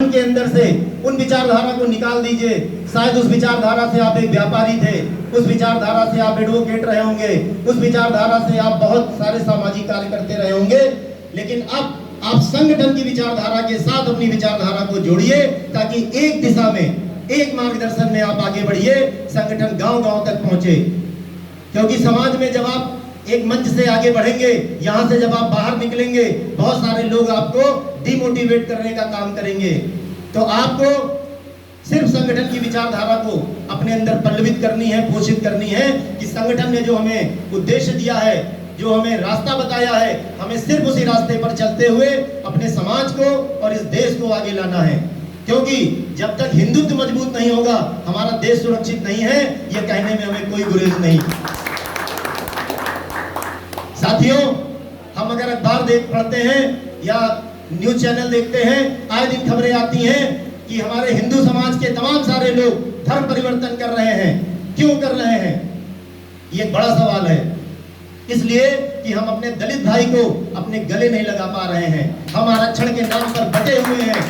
के अंदर से उन विचारधारा को निकाल दीजिए। शायद उस विचारधारा से आप एक व्यापारी थे, उस विचारधारा से आप एडवोकेट रहे होंगे, उस विचारधारा से आप बहुत सारे सामाजिक कार्य करते रहे होंगे, लेकिन अब आप संगठन की विचारधारा के साथ अपनी विचारधारा को जोड़िए ताकि एक दिशा में, एक मार्गदर्शन में आप आगे बढ़िए, संगठन गांव-गांव तक पहुंचे। क्योंकि समाज में जब आप एक मंच से आगे बढ़ेंगे, यहां से जब आप बाहर निकलेंगे, बहुत सारे लोग आपको डिमोटिवेट करने का काम करेंगे। तो आपको सिर्फ संगठन की विचारधारा को अपने अंदर पल्लवित करनी है, पोषित करनी है कि संगठन ने जो हमें उद्देश्य दिया है, जो हमें रास्ता बताया है, हमें सिर्फ उसी रास्ते पर चलते हुए अपने समाज को और इस देश को आगे लाना है। क्योंकि जब तक हिंदुत्व मजबूत नहीं होगा, हमारा देश सुरक्षित नहीं है, यह कहने में हमें कोई गुरेज नहीं। साथियों, हम अगर अखबार पढ़ते हैं या न्यूज चैनल देखते हैं, आए दिन खबरें आती हैं कि हमारे हिंदू समाज के तमाम सारे लोग धर्म परिवर्तन कर रहे हैं। क्यों कर रहे हैं? ये एक बड़ा सवाल है। इसलिए कि हम अपने दलित भाई को अपने गले नहीं लगा पा रहे हैं। हम आरक्षण के नाम पर बटे हुए हैं।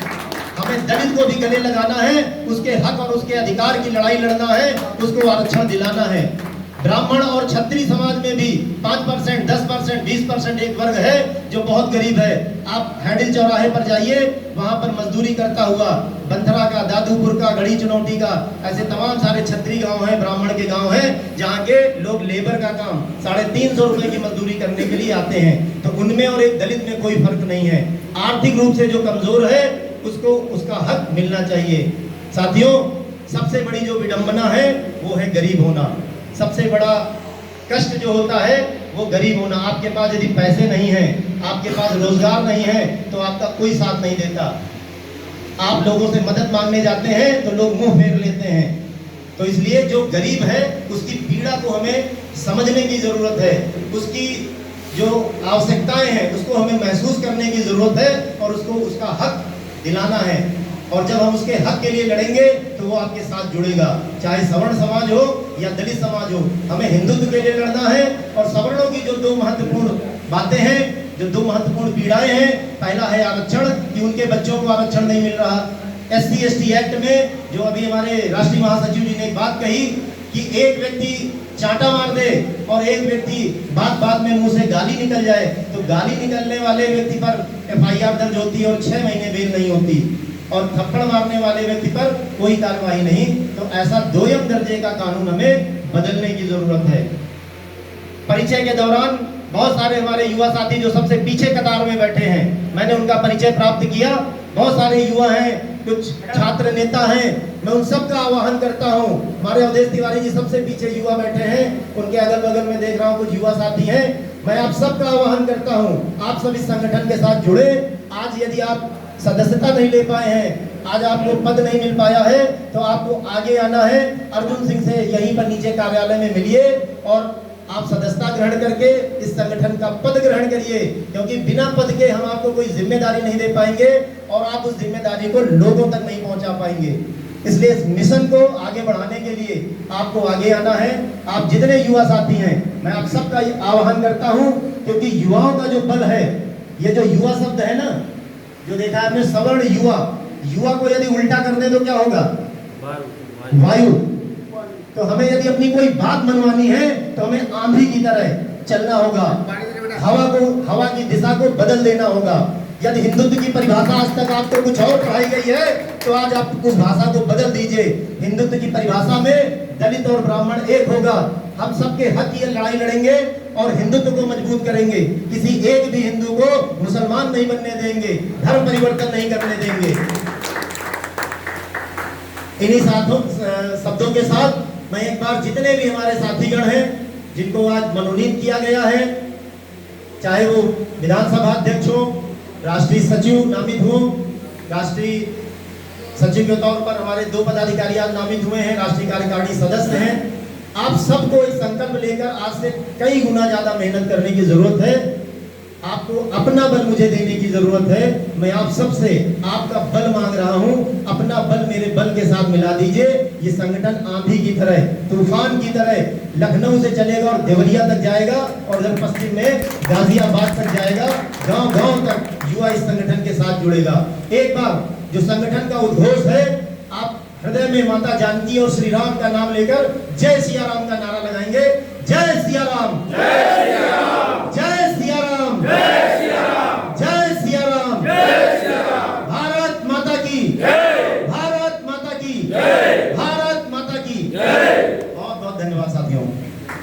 हमें दलित को भी गले लगाना है, उसके हक और उसके अधिकार की लड़ाई लड़ना है, उसको आरक्षण दिलाना है। ब्राह्मण और क्षत्रिय समाज में भी 5%, 10%, 20% एक वर्ग है जो बहुत गरीब है। आप हैंडल चौराहे पर जाइए, वहां पर मजदूरी करता हुआ बंथरा का, दादूपुर का, गढ़ी चुनौती का, ऐसे तमाम सारे क्षत्रिय गांव हैं, ब्राह्मण के गांव हैं, जहां के लोग लेबर का काम 350 रुपए की मजदूरी करने के लिए आते हैं। तो उनमें और एक दलित में कोई फर्क नहीं है। आर्थिक रूप से जो कमजोर है उसको उसका हक मिलना चाहिए। साथियों, सबसे बड़ी जो विडंबना है वो है गरीब होना। सबसे बड़ा कष्ट जो होता है वो गरीब होना। आपके पास यदि पैसे नहीं हैं, आपके पास रोजगार नहीं है, तो आपका कोई साथ नहीं देता। आप लोगों से मदद मांगने जाते हैं तो लोग मुंह फेर लेते हैं। तो इसलिए जो गरीब है उसकी पीड़ा को हमें समझने की जरूरत है, उसकी जो आवश्यकताएं हैं उसको हमें महसूस करने की जरूरत है और उसको उसका हक दिलाना है। और जब हम उसके हक के लिए लड़ेंगे तो वो आपके साथ जुड़ेगा, चाहे सवर्ण समाज हो या दलित समाज हो। हमें हिंदुत्व के लिए लड़ना है। और सवर्णों की जो दो महत्वपूर्ण बातें हैं, जो दो महत्वपूर्ण पीड़ाएं हैं, पहला है आरक्षण, कि उनके बच्चों को आरक्षण नहीं मिल रहा। SC/ST एक्ट में जो अभी हमारे राष्ट्रीय महासचिव जी ने एक बात कही कि एक व्यक्ति चांटा मार दे और एक व्यक्ति बात में मुंह से गाली निकल जाए, तो गाली निकलने वाले व्यक्ति पर FIR दर्ज होती है और 6 महीने बेल नहीं होती, और थप्पड़ मारने वाले व्यक्ति पर कोई कार्रवाई नहीं। तो ऐसा दोयम दर्जे का कानून हमें बदलने की जरूरत है। परिचय के दौरान बहुत सारे हमारे युवा साथी जो सबसे पीछे कतार में बैठे हैं, मैंने उनका परिचय प्राप्त किया। बहुत सारे युवा हैं, कुछ छात्र नेता हैं। मैं उन सब का आह्वान करता हूं। हमारे अवधेश तिवारी जी सबसे पीछे युवा बैठे हैं, उनके अगल बगल में देख रहा हूं कुछ युवा साथी हैं। मैं आप सबका आह्वान करता हूं, आप सब इस संगठन के साथ जुड़े। आज यदि आप सदस्यता नहीं ले पाए हैं, आज आपको पद नहीं मिल पाया है, तो आपको आगे आना है। अर्जुन सिंह से यहीं पर नीचे कार्यालय में मिलिए और आप सदस्यता ग्रहण करके इस संगठन का पद ग्रहण करिए। क्योंकि बिना पद के हम आपको कोई जिम्मेदारी नहीं दे पाएंगे और आप उस जिम्मेदारी को लोगों तक नहीं पहुंचा पाएंगे। इसलिए इस मिशन को आगे बढ़ाने के लिए आपको आगे आना है। आप जितने युवा साथी हैं, मैं आप सबका आह्वान करता हूं, क्योंकि युवाओं का जो बल है, ये जो युवा शब्द है ना, जो देखा आपने सवर्ण युवा, युवा को यदि उल्टा कर दे तो क्या होगा? वायु। तो हमें यदि अपनी कोई बात मनवानी है तो हमें आंधी की तरह चलना होगा, हवा की दिशा को बदल देना होगा। यदि हिंदुत्व की परिभाषा आज तक आपको कुछ और पढ़ाई गई है तो आज आप उस भाषा को बदल दीजिए। हिंदुत्व की परिभाषा में दलित और ब्राह्मण एक होगा। हम सबके हक की लड़ाई लड़ेंगे और हिंदुत्व को मजबूत करेंगे। किसी एक भी हिंदू को मुसलमान नहीं बनने देंगे, धर्म परिवर्तन नहीं करने देंगे। इन्हीं शब्दों के साथ मैं एक बार जितने भी हमारे साथीगण हैं जिनको आज मनोनीत किया गया है, चाहे वो विधानसभा अध्यक्ष हो, राष्ट्रीय सचिव नामित हो, राष्ट्रीय सचिव के तौर पर हमारे 2 पदाधिकारी आज नामित हुए हैं, राष्ट्रीय कार्यकारिणी सदस्य हैं। आप सबको इस संकल्प लेकर आज से कई गुना ज्यादा मेहनत करने की जरूरत है। आपको अपना बल मुझे देने की जरूरत है। मैं आप सबसे आपका बल मांग रहा हूं, अपना बल मेरे बल के साथ मिला दीजिए। ये संगठन आंधी की तरह, तूफान की तरह लखनऊ से चलेगा और देवरिया तक जाएगा और उधर पश्चिम में गाजियाबाद तक जाएगा। गांव-गांव तक युवा इस संगठन के साथ जुड़ेगा। एक बार जो संगठन का उद्घोष है, आप हृदय में माता जानकी और श्री राम का नाम लेकर जय सिया राम का नारा लगाएंगे।